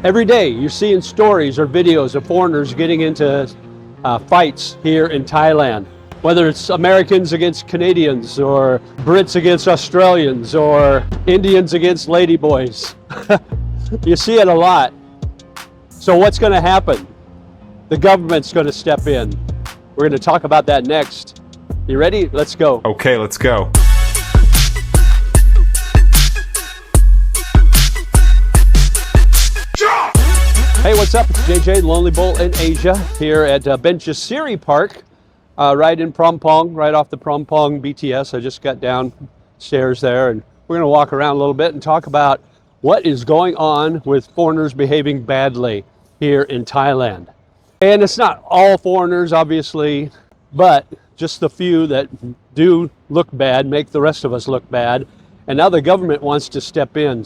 Every day you're seeing stories or videos of foreigners getting into fights here in Thailand, whether it's Americans against Canadians or Brits against Australians or Indians against ladyboys. You see it a lot. So what's going to happen? The government's going to step in. We're going to talk about that next. You ready? Let's go. Okay, let's go. Hey, what's up? It's JJ, Lonely Bull in Asia, here at Benchasiri Park, right in Prompong, right off the Prompong BTS. I just got downstairs there, and we're going to walk around a little bit and talk about what is going on with foreigners behaving badly here in Thailand. And it's not all foreigners, obviously, but just the few that do look bad make the rest of us look bad. And now the government wants to step in.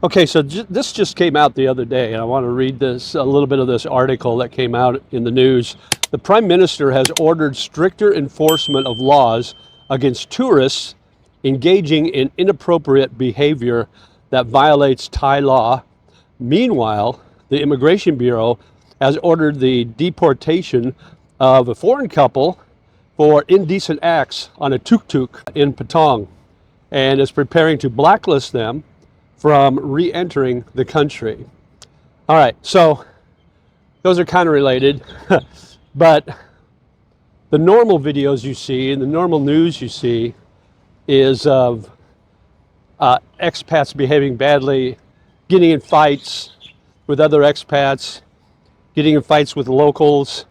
Okay, so this just came out the other day, and I want to read a little bit of this article that came out in the news. The Prime Minister has ordered stricter enforcement of laws against tourists engaging in inappropriate behavior that violates Thai law. Meanwhile, the Immigration Bureau has ordered the deportation of a foreign couple for indecent acts on a tuk-tuk in Patong, and is preparing to blacklist them from re-entering the country. All right, so those are kind of related, but the normal videos you see and the normal news you see is of expats behaving badly, getting in fights with other expats, getting in fights with locals,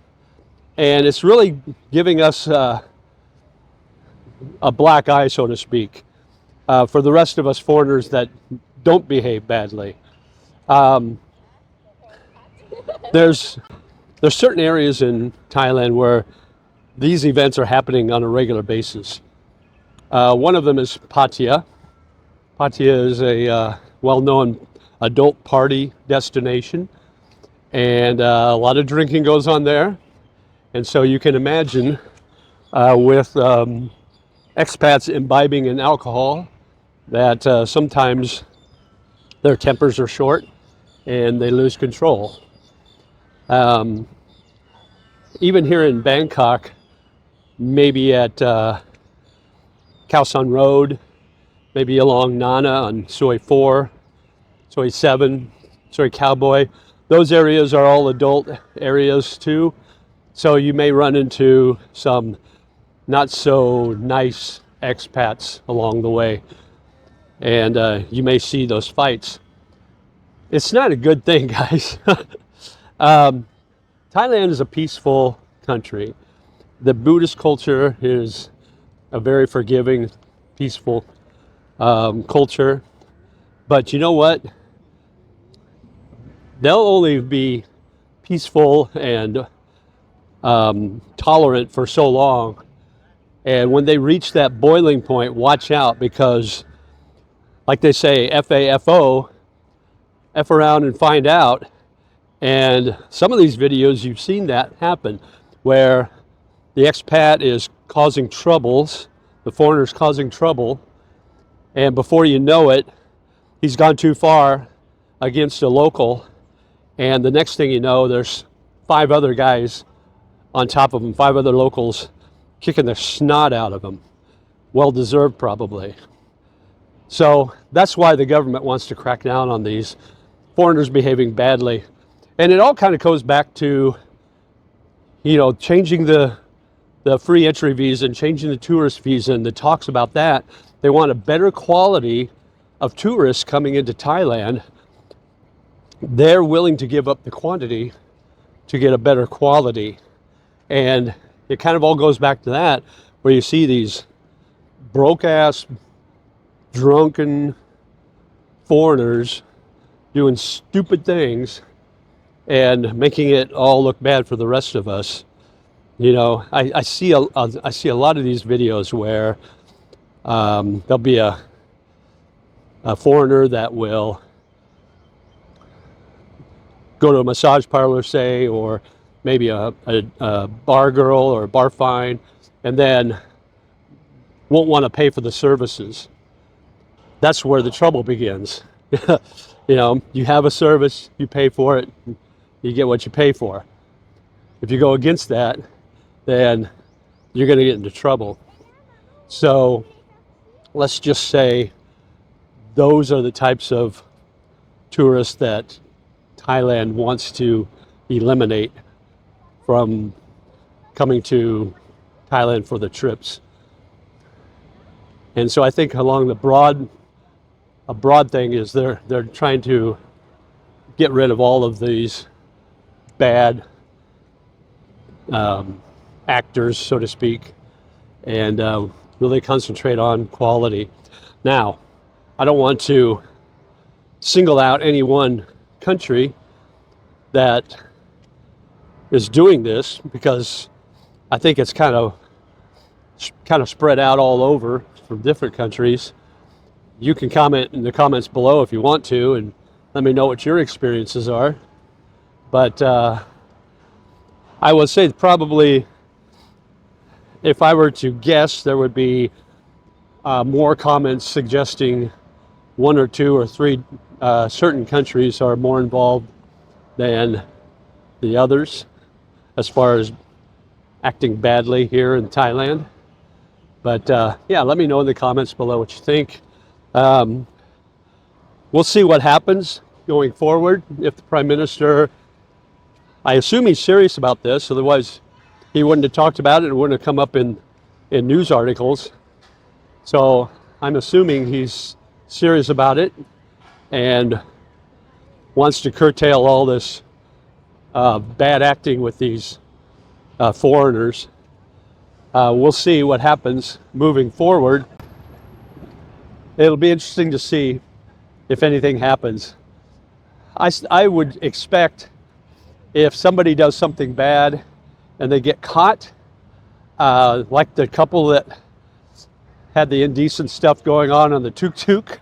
and it's really giving us a black eye, so to speak, for the rest of us foreigners that don't behave badly. There's certain areas in Thailand where these events are happening on a regular basis. One of them is Pattaya. Pattaya is a well-known adult party destination, and a lot of drinking goes on there. And so you can imagine with expats imbibing in alcohol that sometimes their tempers are short and they lose control. Even here in Bangkok, maybe at Khao San Road, maybe along Nana on Soi 4, Soi 7, Soi Cowboy, those areas are all adult areas too. So you may run into some not so nice expats along the way, and you may see those fights. It's not a good thing, guys. Thailand is a peaceful country. The Buddhist culture is a very forgiving, peaceful culture. But you know what? They'll only be peaceful and tolerant for so long. And when they reach that boiling point, watch out, because like they say, F-A-F-O, F around and find out. And some of these videos, you've seen that happen, where the expat is causing troubles, the foreigner's causing trouble, and before you know it, he's gone too far against a local, and the next thing you know, there's 5 other guys on top of him, 5 other locals kicking their snot out of him. Well deserved, probably. So that's why the government wants to crack down on these foreigners behaving badly. And it all kind of goes back to, you know, changing the free entry visa and changing the tourist visa, and the talks about that. They want a better quality of tourists coming into Thailand. They're willing to give up the quantity to get a better quality. And it kind of all goes back to that, where you see these broke-ass, drunken foreigners doing stupid things and making it all look bad for the rest of us. You know, I see a lot of these videos where there'll be a foreigner that will go to a massage parlor, say, or maybe a bar girl or a bar fine, and then won't want to pay for the services. That's where the trouble begins. You know, you have a service, you pay for it, you get what you pay for. If you go against that, then you're going to get into trouble. So let's just say those are the types of tourists that Thailand wants to eliminate from coming to Thailand for the trips. And so I think along a broad thing is they're trying to get rid of all of these bad actors, so to speak, and really concentrate on quality. Now, I don't want to single out any one country that is doing this, because I think it's kind of spread out all over from different countries. You can comment in the comments below if you want to, and let me know what your experiences are. But I would say probably, if I were to guess, there would be more comments suggesting one or two or three certain countries are more involved than the others as far as acting badly here in Thailand. But yeah, let me know in the comments below what you think. We'll see what happens going forward. If the Prime Minister, I assume he's serious about this, otherwise he wouldn't have talked about it, and it wouldn't have come up in news articles. So I'm assuming he's serious about it and wants to curtail all this bad acting with these foreigners. We'll see what happens moving forward. It'll be interesting to see if anything happens. I would expect if somebody does something bad and they get caught, like the couple that had the indecent stuff going on the tuk-tuk,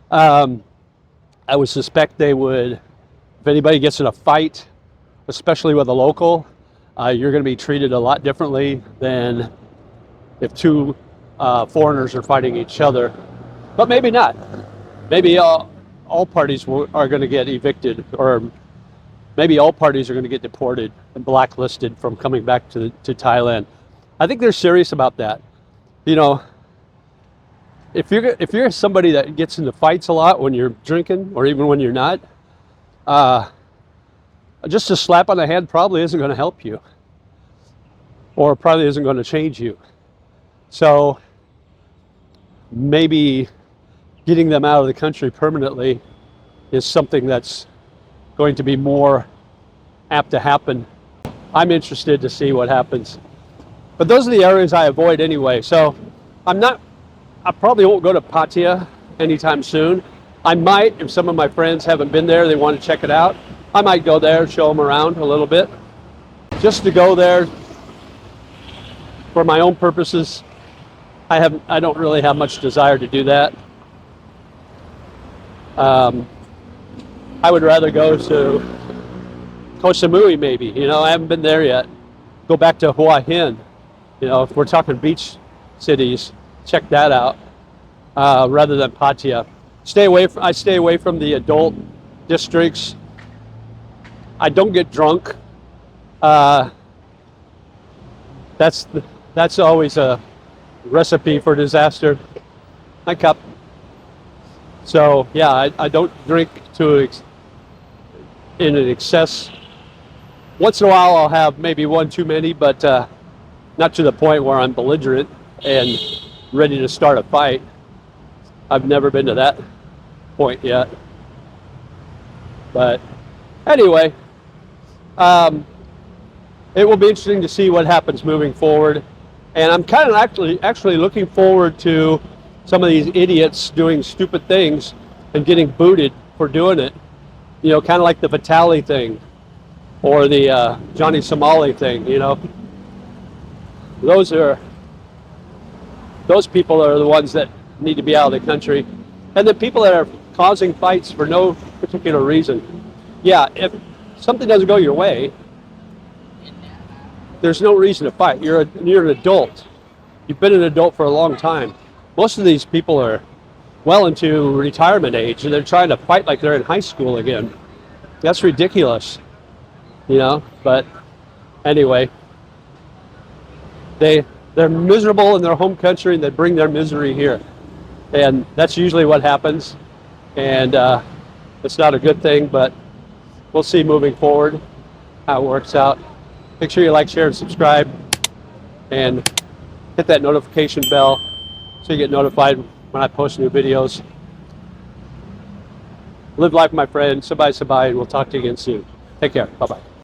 I would suspect they would, if anybody gets in a fight, especially with a local, you're going to be treated a lot differently than if two foreigners are fighting each other. But maybe not. Maybe all parties are going to get evicted, or maybe all parties are going to get deported and blacklisted from coming back to Thailand. I think they're serious about that. You know, if you're somebody that gets into fights a lot when you're drinking, or even when you're not, just a slap on the hand probably isn't going to help you, or probably isn't going to change you. So maybe getting them out of the country permanently is something that's going to be more apt to happen. I'm interested to see what happens. But those are the areas I avoid anyway. So I probably won't go to Pattaya anytime soon. I might, if some of my friends haven't been there, they want to check it out, I might go there, show them around a little bit. Just to go there for my own purposes, I don't really have much desire to do that. I would rather go to Koh Samui maybe. You know, I haven't been there yet. Go back to Hua Hin. You know, if we're talking beach cities, check that out rather than Pattaya. I stay away from the adult districts. I don't get drunk. That's always a recipe for disaster. My cup. So yeah, I don't drink in an excess. Once in a while I'll have maybe one too many, but not to the point where I'm belligerent and ready to start a fight. I've never been to that point yet. But anyway, it will be interesting to see what happens moving forward. And I'm kind of actually looking forward to some of these idiots doing stupid things and getting booted for doing it. You know, kind of like the Vitali thing or the Johnny Somali thing, you know. Those people are the ones that need to be out of the country. And the people that are causing fights for no particular reason. Yeah, if something doesn't go your way, there's no reason to fight. You're an adult. You've been an adult for a long time. Most of these people are well into retirement age, and they're trying to fight like they're in high school again. That's ridiculous, you know. But anyway, they're miserable in their home country, and they bring their misery here, and that's usually what happens. And it's not a good thing, but we'll see moving forward how it works out. Make sure you like, share, and subscribe, and hit that notification bell so you get notified when I post new videos. Live life, my friend. Sabai, sabai, and we'll talk to you again soon. Take care. Bye-bye.